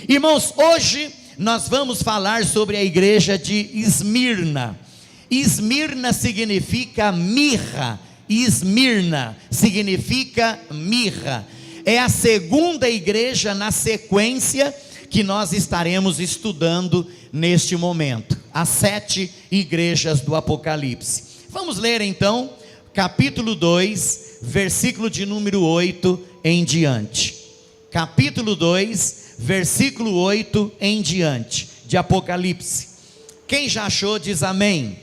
Irmãos, hoje nós vamos falar sobre a igreja de Esmirna. Esmirna significa mirra. Esmirna significa mirra. É a segunda igreja na sequência que nós estaremos estudando neste momento. As 7 igrejas do Apocalipse. Vamos ler então capítulo 2, versículo de número 8 em diante. Capítulo 2, versículo 8 em diante, de Apocalipse. Quem já achou diz amém.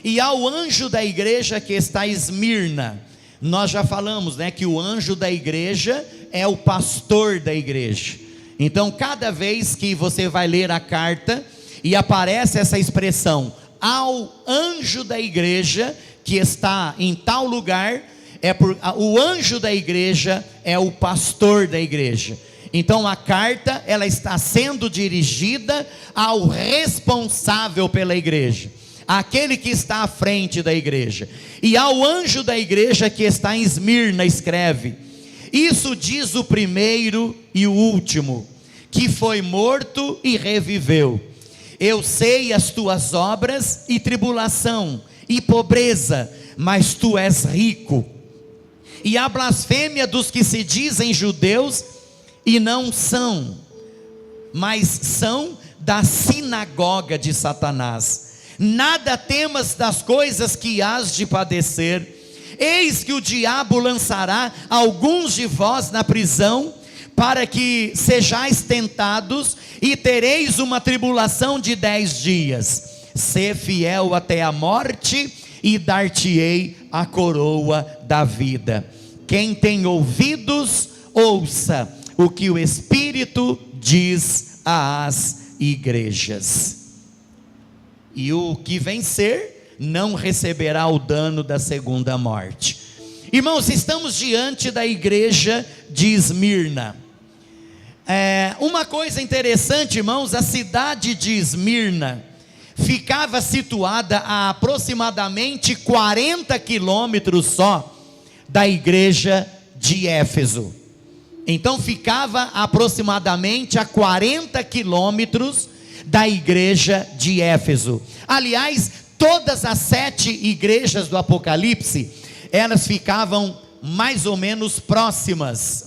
E ao anjo da igreja que está em Esmirna, nós já falamos, que o anjo da igreja é o pastor da igreja. Então cada vez que você vai ler a carta e aparece essa expressão, ao anjo da igreja que está em tal lugar, o anjo da igreja é o pastor da igreja. Então a carta, ela está sendo dirigida ao responsável pela igreja, aquele que está à frente da igreja. E ao anjo da igreja que está em Esmirna escreve: isso diz o primeiro e o último, que foi morto e reviveu. Eu sei as tuas obras e tribulação e pobreza, mas tu és rico. E a blasfêmia dos que se dizem judeus e não são, mas são da sinagoga de Satanás. Nada temas das coisas que hás de padecer. Eis que o diabo lançará alguns de vós na prisão, para que sejais tentados, e tereis uma tribulação de 10 dias. Sê fiel até a morte, e dar-te-ei a coroa da vida. Quem tem ouvidos, ouça o que o Espírito diz às igrejas. E o que vencer não receberá o dano da segunda morte. Irmãos, estamos diante da igreja de Esmirna. Uma coisa interessante, irmãos, a cidade de Esmirna ficava situada a aproximadamente 40 quilômetros só da igreja de Éfeso. Então ficava aproximadamente a 40 quilômetros da igreja de Éfeso. Aliás, todas as 7 igrejas do Apocalipse, elas ficavam mais ou menos próximas,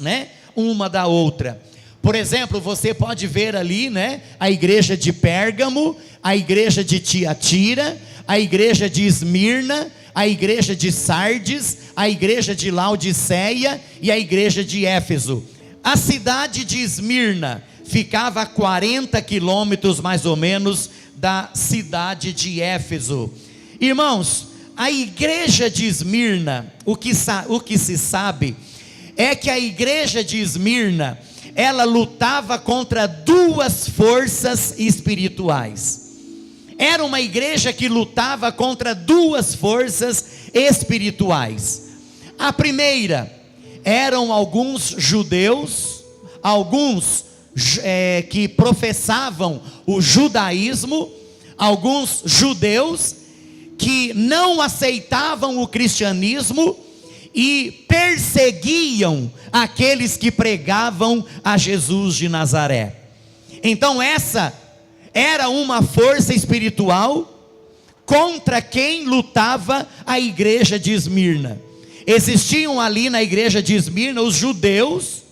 uma da outra. Por exemplo, você pode ver ali, a igreja de Pérgamo, a igreja de Tiatira, a igreja de Esmirna, a igreja de Sardes, a igreja de Laodiceia e a igreja de Éfeso. A cidade de Esmirna ficava a 40 quilômetros mais ou menos da cidade de Éfeso. Irmãos, a igreja de Esmirna, o que se sabe é que a igreja de Esmirna, ela lutava contra 2 forças espirituais. Era uma igreja que lutava contra 2 forças espirituais. A primeira, eram alguns judeus, alguns que professavam o judaísmo, alguns judeus que não aceitavam o cristianismo e perseguiam aqueles que pregavam a Jesus de Nazaré. Então essa era uma força espiritual contra quem lutava a igreja de Esmirna. Existiam ali na igreja de Esmirna os judeus,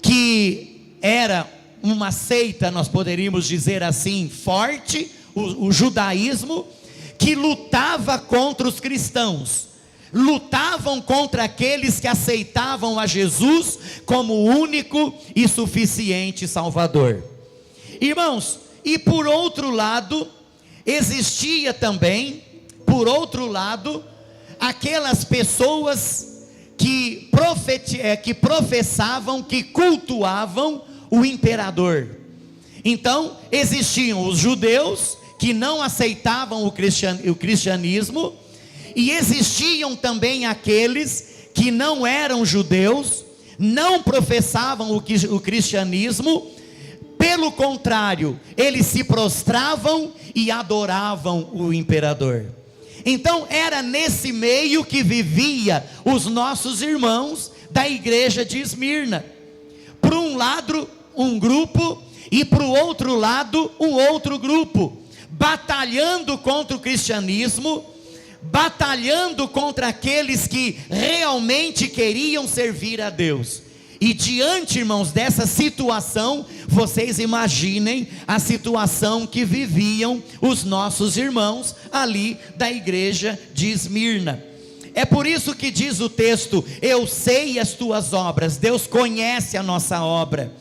que era uma seita, nós poderíamos dizer assim, forte, o judaísmo, que lutava contra os cristãos, lutavam contra aqueles que aceitavam a Jesus como o único e suficiente Salvador. Irmãos, e por outro lado, existia também, aquelas pessoas que professavam, que cultuavam o imperador. Então, existiam os judeus que não aceitavam o cristianismo, e existiam também aqueles que não eram judeus, não professavam o cristianismo, pelo contrário, eles se prostravam e adoravam o imperador. Então era nesse meio que vivia os nossos irmãos da igreja de Esmirna. Por um lado um grupo e para o outro lado um outro grupo, batalhando contra o cristianismo, batalhando contra aqueles que realmente queriam servir a Deus. E diante, irmãos, dessa situação, vocês imaginem a situação que viviam os nossos irmãos ali da igreja de Esmirna. É por isso que diz o texto: eu sei as tuas obras. Deus conhece a nossa obra,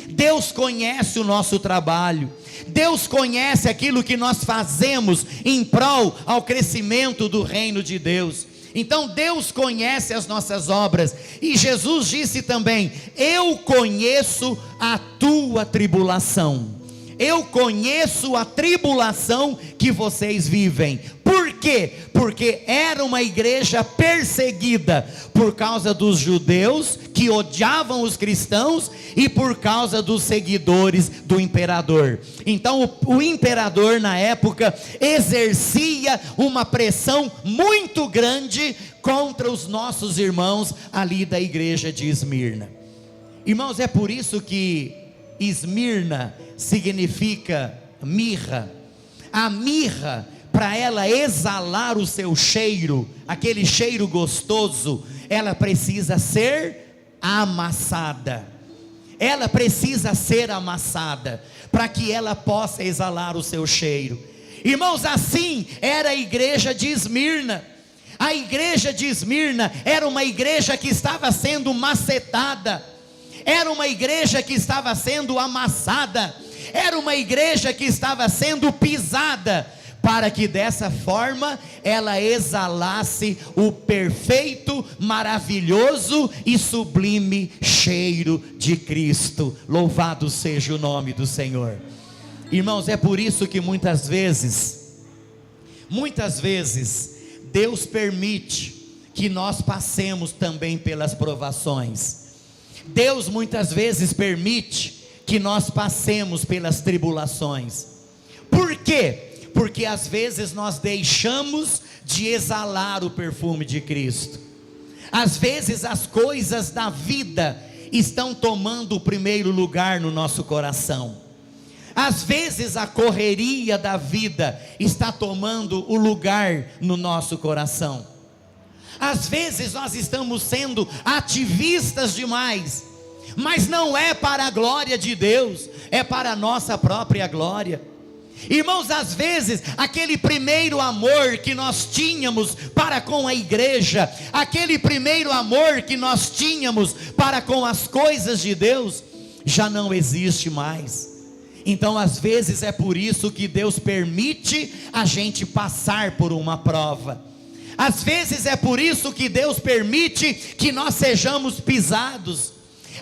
Deus conhece o nosso trabalho, Deus conhece aquilo que nós fazemos em prol ao crescimento do reino de Deus. Então Deus conhece as nossas obras, e Jesus disse também: eu conheço a tua tribulação, eu conheço a tribulação que vocês vivem. Por quê? Porque era uma igreja perseguida por causa dos judeus que odiavam os cristãos e por causa dos seguidores do imperador. Então o imperador na época exercia uma pressão muito grande contra os nossos irmãos ali da igreja de Esmirna. Irmãos, é por isso que Esmirna significa mirra. A mirra, para ela exalar o seu cheiro, aquele cheiro gostoso, ela precisa ser amassada. Ela precisa ser amassada para que ela possa exalar o seu cheiro. Irmãos, assim era a igreja de Esmirna. A igreja de Esmirna era uma igreja que estava sendo macetada, era uma igreja que estava sendo amassada, era uma igreja que estava sendo pisada, para que dessa forma ela exalasse o perfeito, maravilhoso e sublime cheiro de Cristo. Louvado seja o nome do Senhor. Irmãos, é por isso que muitas vezes Deus permite que nós passemos também pelas provações. Deus muitas vezes permite que nós passemos pelas tribulações. Por quê? Porque às vezes nós deixamos de exalar o perfume de Cristo. Às vezes as coisas da vida estão tomando o primeiro lugar no nosso coração. Às vezes a correria da vida está tomando o lugar no nosso coração. Às vezes nós estamos sendo ativistas demais, mas não é para a glória de Deus, é para a nossa própria glória. Irmãos, às vezes aquele primeiro amor que nós tínhamos para com a igreja, aquele primeiro amor que nós tínhamos para com as coisas de Deus, já não existe mais. Então às vezes é por isso que Deus permite a gente passar por uma prova. Às vezes é por isso que Deus permite que nós sejamos pisados.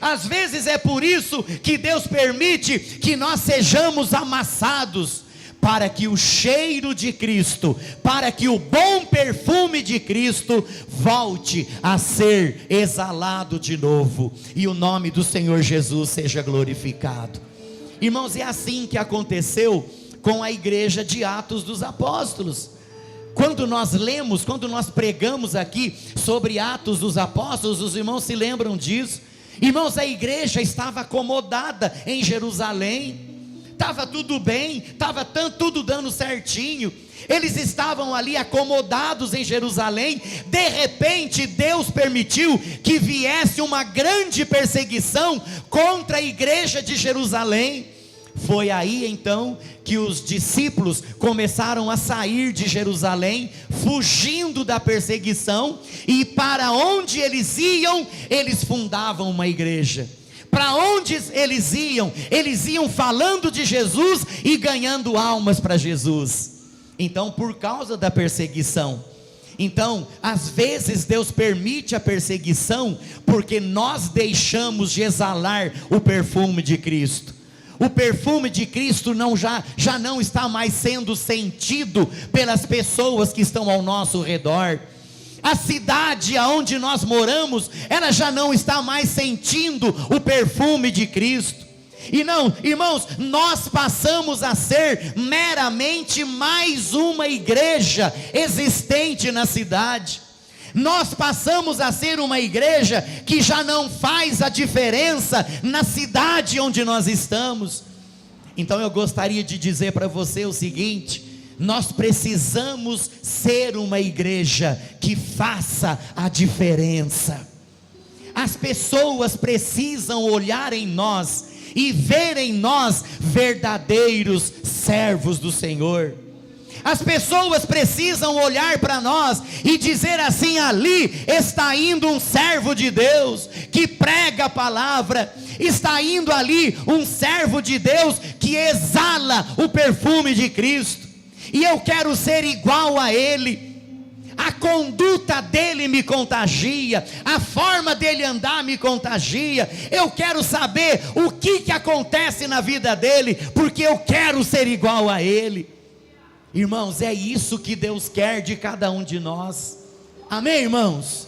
Às vezes é por isso que Deus permite que nós sejamos amassados, para que o cheiro de Cristo, para que o bom perfume de Cristo volte a ser exalado de novo, e o nome do Senhor Jesus seja glorificado. Irmãos, é assim que aconteceu com a igreja de Atos dos Apóstolos. Quando nós lemos, quando nós pregamos aqui sobre Atos dos Apóstolos, os irmãos se lembram disso. Irmãos, a igreja estava acomodada em Jerusalém, estava tudo bem, estava tudo dando certinho, eles estavam ali acomodados em Jerusalém. De repente Deus permitiu que viesse uma grande perseguição contra a igreja de Jerusalém. Foi aí então que os discípulos começaram a sair de Jerusalém, fugindo da perseguição, e para onde eles iam, eles fundavam uma igreja. Para onde eles iam falando de Jesus e ganhando almas para Jesus. Então, por causa da perseguição, então, às vezes Deus permite a perseguição, porque nós deixamos de exalar o perfume de Cristo. O perfume de Cristo já não está mais sendo sentido pelas pessoas que estão ao nosso redor. A cidade aonde nós moramos, ela já não está mais sentindo o perfume de Cristo. E não, irmãos, nós passamos a ser meramente mais uma igreja existente na cidade. Nós passamos a ser uma igreja que já não faz a diferença na cidade onde nós estamos. Então eu gostaria de dizer para você o seguinte: nós precisamos ser uma igreja que faça a diferença. As pessoas precisam olhar em nós e ver em nós verdadeiros servos do Senhor. As pessoas precisam olhar para nós e dizer assim: ali está indo um servo de Deus que prega a palavra, está indo ali um servo de Deus que exala o perfume de Cristo, e eu quero ser igual a ele. A conduta dele me contagia, a forma dele andar me contagia. Eu quero saber o que acontece na vida dele, porque eu quero ser igual a ele. Irmãos, é isso que Deus quer de cada um de nós. Amém, irmãos?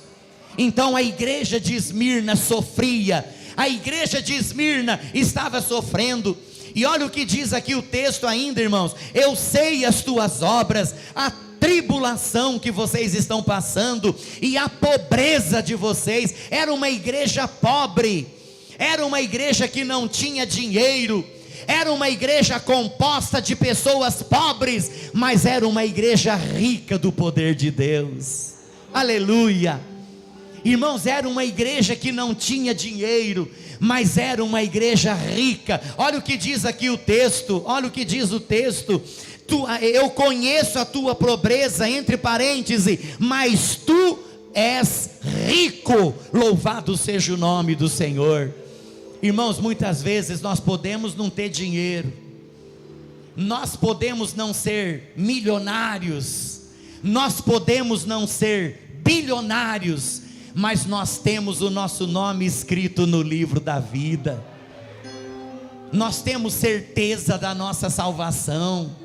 Então a igreja de Esmirna sofria, a igreja de Esmirna estava sofrendo. E olha o que diz aqui o texto ainda, irmãos: eu sei as tuas obras, a tribulação que vocês estão passando e a pobreza de vocês. Era uma igreja pobre, era uma igreja que não tinha dinheiro, era uma igreja composta de pessoas pobres, mas era uma igreja rica do poder de Deus. Aleluia! Irmãos, era uma igreja que não tinha dinheiro, mas era uma igreja rica. Olha o que diz aqui o texto, olha o que diz o texto: eu conheço a tua pobreza, entre parênteses, mas tu és rico, louvado seja o nome do Senhor. Irmãos, muitas vezes nós podemos não ter dinheiro, nós podemos não ser milionários, nós podemos não ser bilionários, mas nós temos o nosso nome escrito no livro da vida, nós temos certeza da nossa salvação.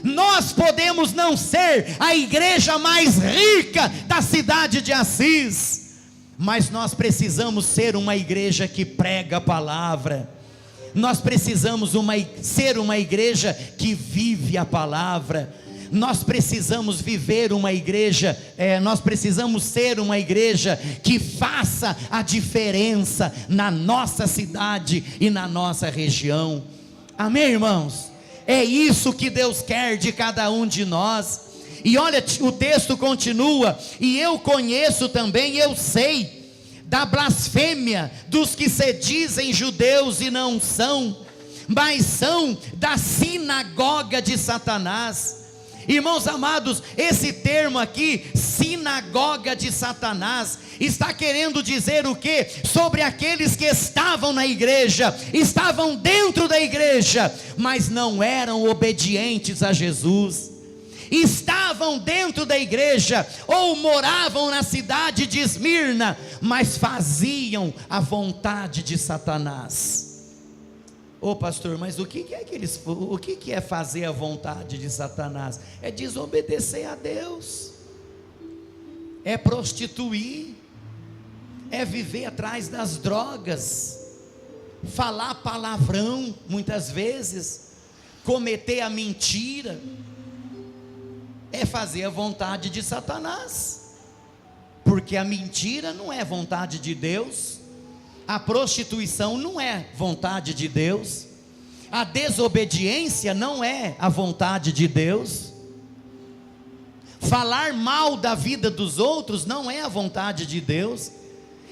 Nós podemos não ser a igreja mais rica da cidade de Assis, mas nós precisamos ser uma igreja que prega a palavra. Nós precisamos ser uma igreja que vive a palavra. Nós precisamos viver uma igreja, nós precisamos ser uma igreja que faça a diferença na nossa cidade e na nossa região. Amém, irmãos? É isso que Deus quer de cada um de nós. E olha, o texto continua: e eu conheço também, eu sei da blasfêmia dos que se dizem judeus e não são, mas são da sinagoga de Satanás. Irmãos amados, esse termo aqui, sinagoga de Satanás, está querendo dizer o que? Sobre aqueles que estavam na igreja, estavam dentro da igreja, mas não eram obedientes a Jesus. Estavam dentro da igreja, ou moravam na cidade de Esmirna, mas faziam a vontade de Satanás. Ô pastor, mas o que é fazer a vontade de Satanás? É desobedecer a Deus, é prostituir, é viver atrás das drogas, falar palavrão muitas vezes, cometer a mentira, é fazer a vontade de Satanás, porque a mentira não é vontade de Deus, a prostituição não é vontade de Deus, a desobediência não é a vontade de Deus, falar mal da vida dos outros não é a vontade de Deus.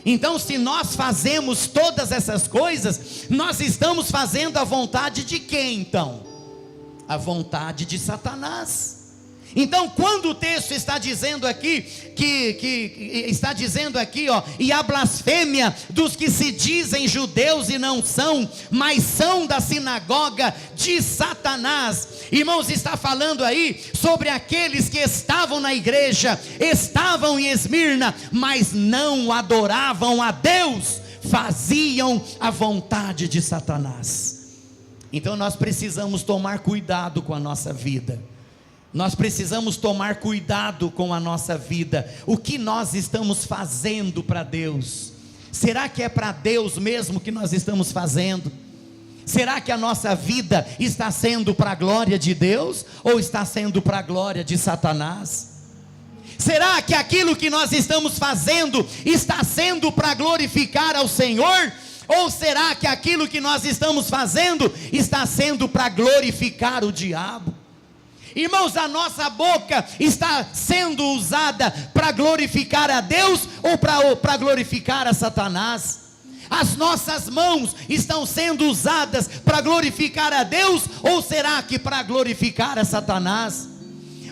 Então, se nós fazemos todas essas coisas, nós estamos fazendo a vontade de quem então? A vontade de Satanás. Então, quando o texto está dizendo aqui, e a blasfêmia dos que se dizem judeus e não são, mas são da sinagoga de Satanás, irmãos, está falando aí sobre aqueles que estavam na igreja, estavam em Esmirna, mas não adoravam a Deus, faziam a vontade de Satanás. Então nós precisamos tomar cuidado com a nossa vida. Nós precisamos tomar cuidado com a nossa vida. O que nós estamos fazendo para Deus? Será que é para Deus mesmo que nós estamos fazendo? Será que a nossa vida está sendo para a glória de Deus? Ou está sendo para a glória de Satanás? Será que aquilo que nós estamos fazendo está sendo para glorificar ao Senhor? Ou será que aquilo que nós estamos fazendo está sendo para glorificar o diabo? Irmãos, a nossa boca está sendo usada para glorificar a Deus ou para glorificar a Satanás? As nossas mãos estão sendo usadas para glorificar a Deus ou será que para glorificar a Satanás?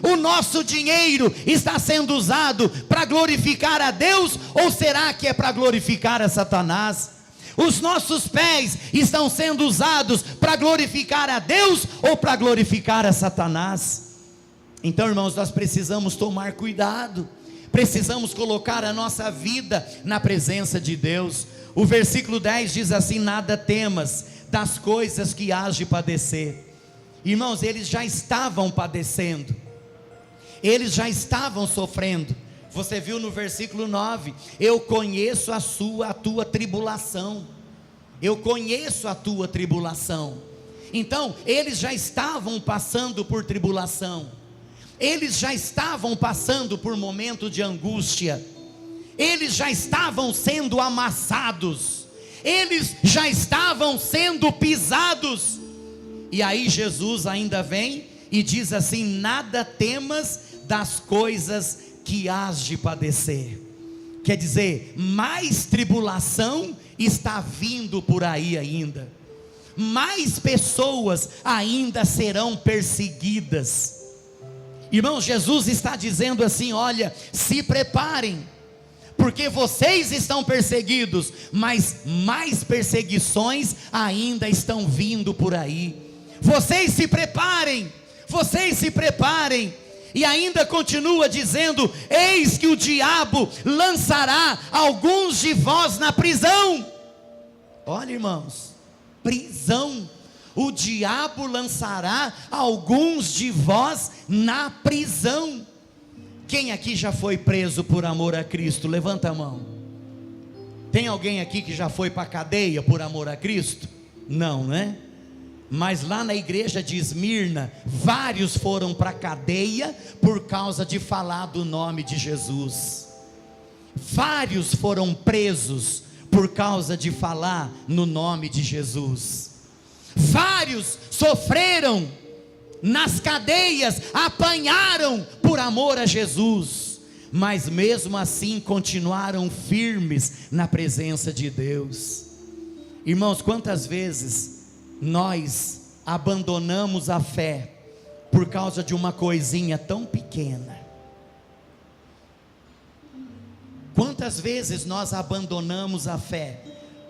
O nosso dinheiro está sendo usado para glorificar a Deus ou será que é para glorificar a Satanás? Os nossos pés estão sendo usados para glorificar a Deus ou para glorificar a Satanás? Então, irmãos, nós precisamos tomar cuidado, precisamos colocar a nossa vida na presença de Deus. O versículo 10 diz assim: nada temas das coisas que hás de padecer. Irmãos, eles já estavam padecendo, eles já estavam sofrendo. Você viu no versículo 9: eu conheço a tua tribulação. Eu conheço a tua tribulação. Então, eles já estavam passando por tribulação. Eles já estavam passando por momento de angústia. Eles já estavam sendo amassados. Eles já estavam sendo pisados. E aí Jesus ainda vem e diz assim: nada temas das coisas que hás de padecer. Quer dizer, mais tribulação está vindo por aí ainda. Mais pessoas ainda serão perseguidas. Irmãos, Jesus está dizendo assim: olha, se preparem, porque vocês estão perseguidos, mas mais perseguições ainda estão vindo por aí. Vocês se preparem, vocês se preparem. E ainda continua dizendo: eis que o diabo lançará alguns de vós na prisão. Olha, irmãos, prisão. O diabo lançará alguns de vós na prisão. Quem aqui já foi preso por amor a Cristo? Levanta a mão. Tem alguém aqui que já foi para a cadeia por amor a Cristo? Não, né? Mas lá na igreja de Esmirna, vários foram para a cadeia por causa de falar do nome de Jesus. Vários foram presos por causa de falar no nome de Jesus. Vários sofreram nas cadeias, apanharam por amor a Jesus, mas mesmo assim continuaram firmes na presença de Deus. Irmãos, quantas vezes nós abandonamos a fé por causa de uma coisinha tão pequena? Quantas vezes nós abandonamos a fé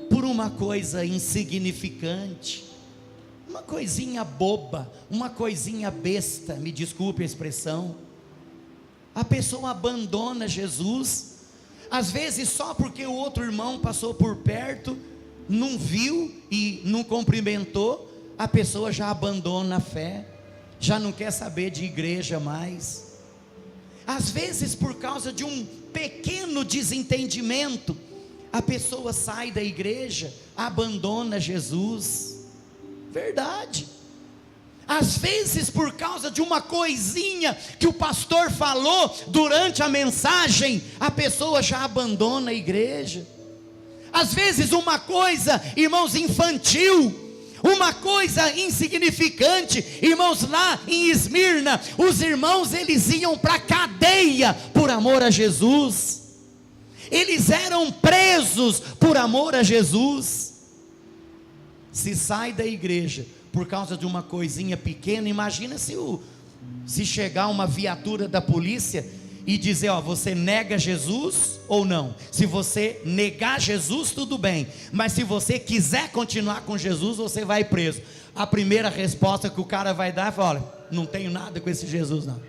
por uma coisa insignificante, uma coisinha boba, uma coisinha besta, me desculpe a expressão. A pessoa abandona Jesus, às vezes só porque o outro irmão passou por perto, não viu e não cumprimentou, a pessoa já abandona a fé, já não quer saber de igreja mais. Às vezes por causa de um pequeno desentendimento, a pessoa sai da igreja, abandona Jesus. Verdade. Às vezes por causa de uma coisinha que o pastor falou durante a mensagem, a pessoa já abandona a igreja. Às vezes uma coisa, irmãos, infantil, uma coisa insignificante. Irmãos, lá em Esmirna, os irmãos eles iam para a cadeia por amor a Jesus. Eles eram presos por amor a Jesus. Se sai da igreja por causa de uma coisinha pequena, imagina se chegar uma viatura da polícia e dizer: ó, você nega Jesus ou não? Se você negar Jesus, tudo bem, mas se você quiser continuar com Jesus, você vai preso. A primeira resposta que o cara vai dar é: olha, não tenho nada com esse Jesus não,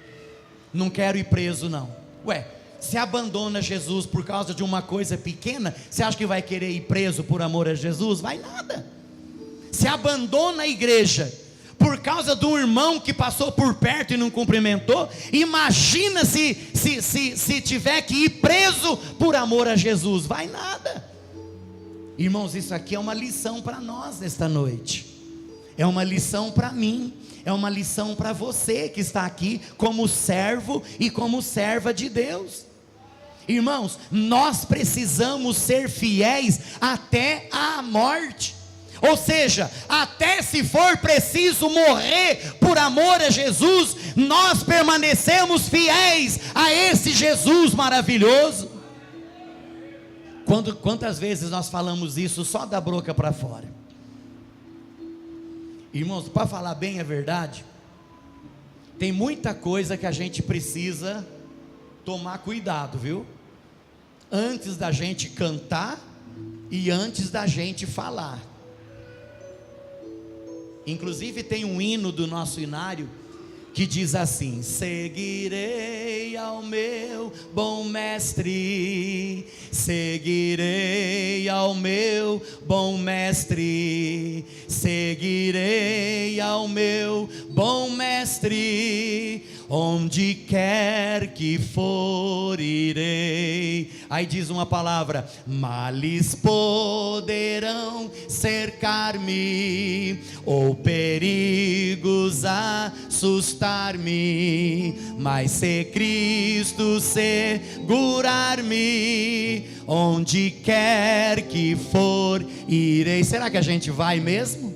não quero ir preso não. Ué, se abandona Jesus por causa de uma coisa pequena, você acha que vai querer ir preso por amor a Jesus? Vai nada. Se abandona a igreja por causa de um irmão que passou por perto e não cumprimentou, imagina se tiver que ir preso por amor a Jesus. Vai nada. Irmãos, isso aqui é uma lição para nós nesta noite. é uma lição para mim, é uma lição para você que está aqui como servo e como serva de Deus. Irmãos, nós precisamos ser fiéis até a morte, ou seja, até se for preciso morrer por amor a Jesus, nós permanecemos fiéis a esse Jesus maravilhoso. Quantas vezes nós falamos isso só da boca para fora? Irmãos, para falar bem a verdade, tem muita coisa que a gente precisa tomar cuidado, viu? Antes da gente cantar e antes da gente falar. Inclusive tem um hino do nosso inário que diz assim: seguirei ao meu bom mestre, seguirei ao meu bom mestre, seguirei ao meu bom mestre, onde quer que for irei. Aí diz uma palavra: males poderão cercar-me, ou perigos assustar-me, mas se Cristo segurar-me, onde quer que for irei. Será que a gente vai mesmo?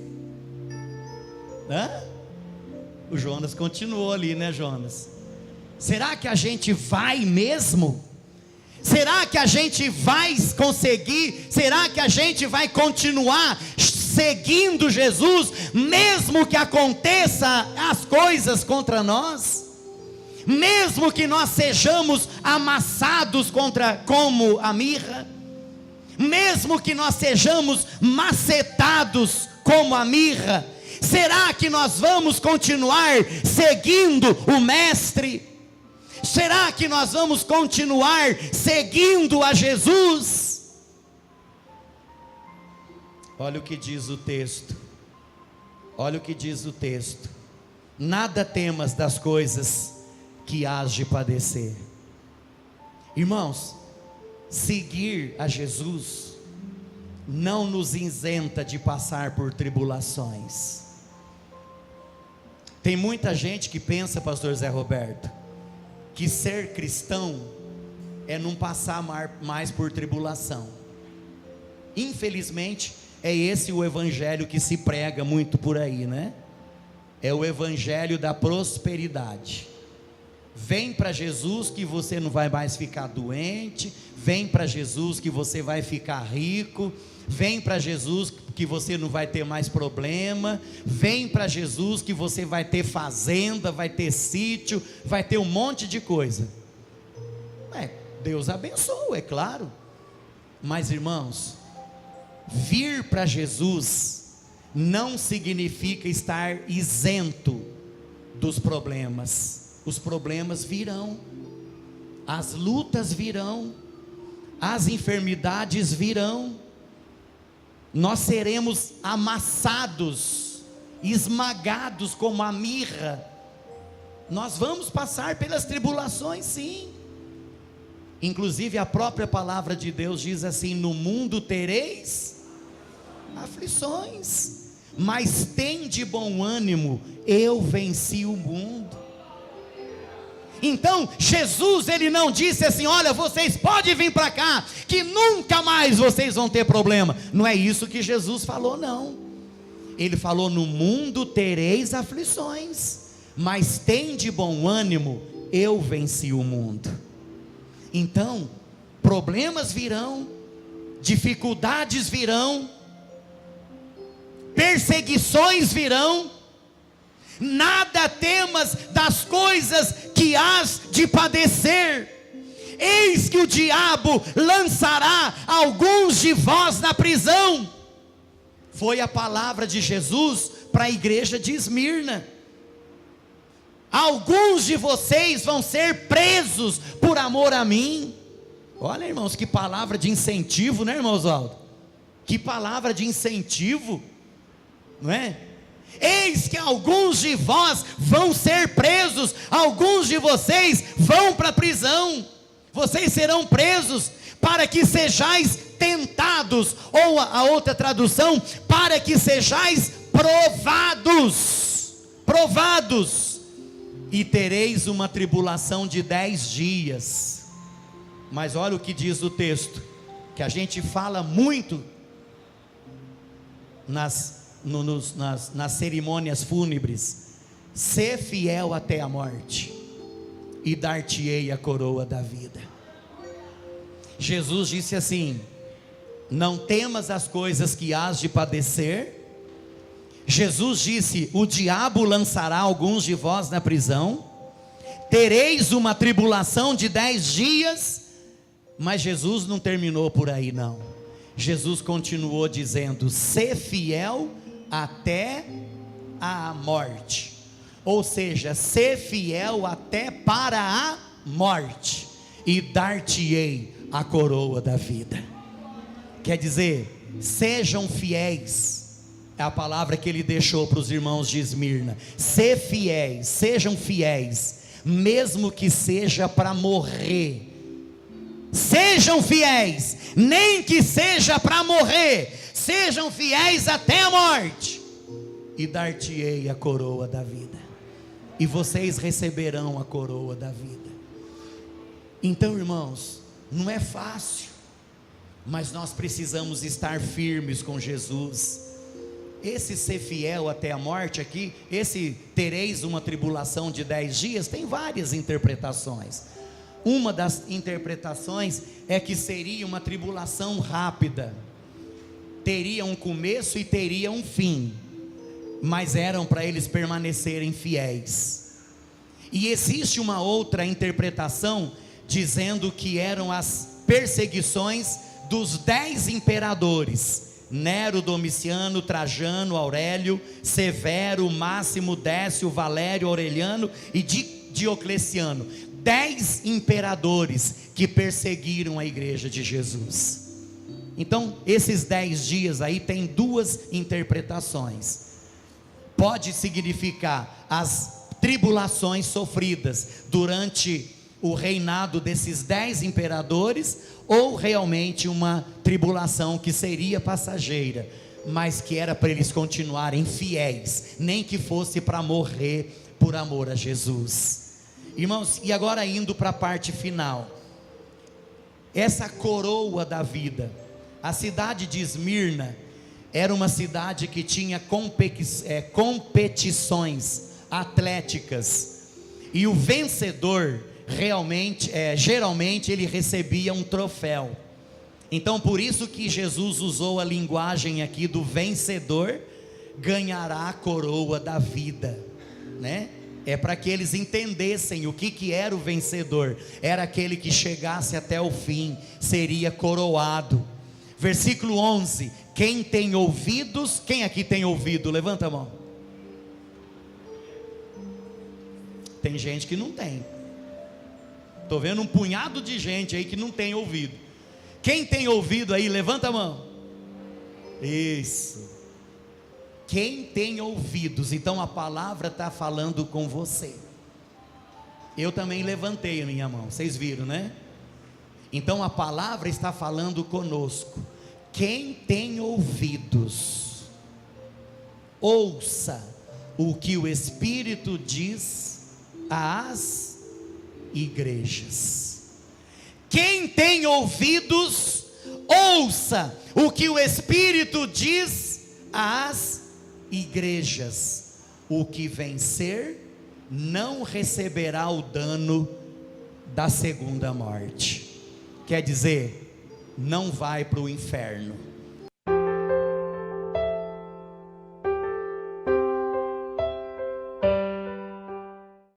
O Jonas continuou ali, né, Jonas? Será que a gente vai mesmo? Será que a gente vai conseguir? Será que a gente vai continuar seguindo Jesus, mesmo que aconteça as coisas contra nós? Mesmo que nós sejamos amassados como a mirra? Mesmo que nós sejamos macetados como a mirra? Será que nós vamos continuar seguindo o Mestre? Será que nós vamos continuar seguindo a Jesus? Olha o que diz o texto. Olha o que diz o texto: nada temas das coisas que hás de padecer. Irmãos, seguir a Jesus não nos isenta de passar por tribulações. Tem muita gente que pensa, pastor Zé Roberto, que ser cristão é não passar mais por tribulação. Infelizmente, é esse o evangelho que se prega muito por aí, né? É o evangelho da prosperidade. Vem para Jesus que você não vai mais ficar doente, vem para Jesus que você vai ficar rico, vem para Jesus que você não vai ter mais problema, vem para Jesus que você vai ter fazenda, vai ter sítio, vai ter um monte de coisa. Deus abençoa, é claro. Mas irmãos, vir para Jesus não significa estar isento dos problemas. Os problemas virão, as lutas virão, as enfermidades virão, nós seremos amassados, esmagados como a mirra. Nós vamos passar pelas tribulações, sim. Inclusive a própria palavra de Deus diz assim: no mundo tereis aflições, mas tende bom ânimo, eu venci o mundo. Então Jesus, ele não disse assim: olha, vocês podem vir para cá, que nunca mais vocês vão ter problema. Não é isso que Jesus falou, não. Ele falou: no mundo tereis aflições, mas tende bom ânimo, eu venci o mundo. Então, problemas virão, dificuldades virão, perseguições virão. Nada temas das coisas que hás de padecer. Eis que o diabo lançará alguns de vós na prisão. Foi a palavra de Jesus para a igreja de Esmirna. Alguns de vocês vão ser presos por amor a mim. Olha, irmãos, que palavra de incentivo, né, irmão Oswaldo? Que palavra de incentivo, não é? Eis que alguns de vós vão ser presos, alguns de vocês vão para a prisão, vocês serão presos, para que sejais tentados, ou a outra tradução, para que sejais provados, e tereis uma tribulação de 10 dias. Mas olha o que diz o texto, que a gente fala muito nas cerimônias fúnebres: sê fiel até a morte, e dar-te-ei a coroa da vida. Jesus disse assim: não temas as coisas que hás de padecer. Jesus disse: o diabo lançará alguns de vós na prisão, tereis uma tribulação de 10 dias. Mas Jesus não terminou por aí não. Jesus continuou dizendo: sê fiel até a morte. Ou seja, sê fiel até para a morte, e dar-te-ei a coroa da vida. Quer dizer, sejam fiéis, é a palavra que ele deixou para os irmãos de Esmirna. Sejam fiéis, mesmo que seja para morrer. Sejam fiéis, nem que seja para morrer, sejam fiéis até a morte, e dar-te-ei a coroa da vida, e vocês receberão a coroa da vida. Então, irmãos, não é fácil, mas nós precisamos estar firmes com Jesus. Esse ser fiel até a morte aqui, esse tereis uma tribulação de 10 dias, tem várias interpretações. Uma das interpretações é que seria uma tribulação rápida, teria um começo e teria um fim, mas eram para eles permanecerem fiéis. E existe uma outra interpretação dizendo que eram as perseguições dos 10 imperadores: Nero, Domiciano, Trajano, Aurélio, Severo, Máximo, Décio, Valério, Aureliano e Diocleciano. 10 imperadores que perseguiram a igreja de Jesus. Então, esses 10 dias aí tem duas interpretações. Pode significar as tribulações sofridas durante o reinado desses 10 imperadores, ou realmente uma tribulação que seria passageira, mas que era para eles continuarem fiéis, nem que fosse para morrer por amor a Jesus. Irmãos, e agora indo para a parte final, essa coroa da vida, a cidade de Esmirna era uma cidade que tinha competições atléticas, e o vencedor geralmente ele recebia um troféu. Então por isso que Jesus usou a linguagem aqui do vencedor ganhará a coroa da vida, né? É para que eles entendessem o que era o vencedor. Era aquele que chegasse até o fim, seria coroado. Versículo 11: quem tem ouvidos, quem aqui tem ouvido? Levanta a mão. Tem gente que não tem. Estou vendo um punhado de gente aí que não tem ouvido. Quem tem ouvido aí, levanta a mão. Isso. Quem tem ouvidos, então a palavra está falando com você. Eu também levantei a minha mão, vocês viram, né? Então a palavra está falando conosco. Quem tem ouvidos, ouça o que o Espírito diz às igrejas. Quem tem ouvidos, ouça o que o Espírito diz às igrejas. O que vencer não receberá o dano da segunda morte. Quer dizer, não vai para o inferno.